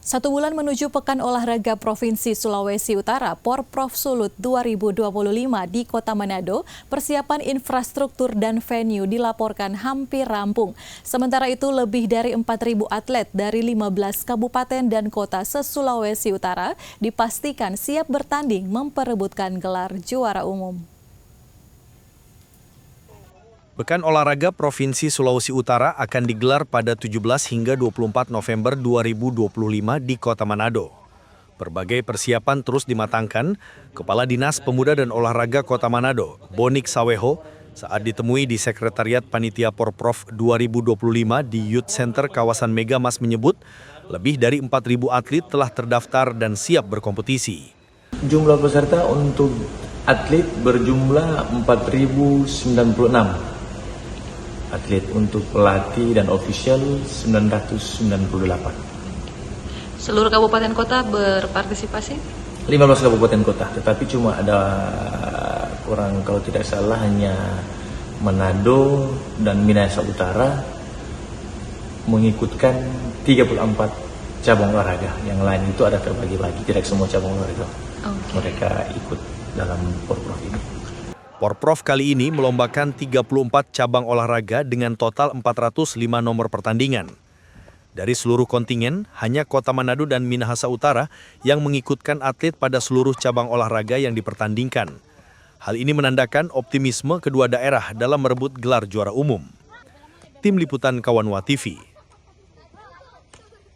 1 bulan menuju Pekan Olahraga Provinsi Sulawesi Utara, Porprov Sulut 2025 di Kota Manado, persiapan infrastruktur dan venue dilaporkan hampir rampung. Sementara itu, lebih dari 4.000 atlet dari 15 kabupaten dan kota se-Sulawesi Utara dipastikan siap bertanding memperebutkan gelar juara umum. Pekan Olahraga Provinsi Sulawesi Utara akan digelar pada 17 hingga 24 November 2025 di Kota Manado. Berbagai persiapan terus dimatangkan Kepala Dinas Pemuda dan Olahraga Kota Manado, Bonik Saweho, saat ditemui di Sekretariat Panitia Porprov 2025 di Youth Center kawasan Megamas menyebut lebih dari 4.000 atlet telah terdaftar dan siap berkompetisi. Jumlah peserta untuk atlet berjumlah 4.096. Atlet untuk pelatih dan ofisial 998. Seluruh kabupaten kota berpartisipasi? 15 kabupaten kota, tetapi cuma ada kurang, kalau tidak salah hanya Manado dan Minahasa Utara mengikutkan 34 cabang olahraga. Yang lain itu ada terbagi-bagi, tidak semua cabang olahraga mereka ikut dalam Porprov ini. Porprov kali ini melombakan 34 cabang olahraga dengan total 405 nomor pertandingan. Dari seluruh kontingen, hanya Kota Manado dan Minahasa Utara yang mengikutkan atlet pada seluruh cabang olahraga yang dipertandingkan. Hal ini menandakan optimisme kedua daerah dalam merebut gelar juara umum. Tim Liputan Kawanwa TV.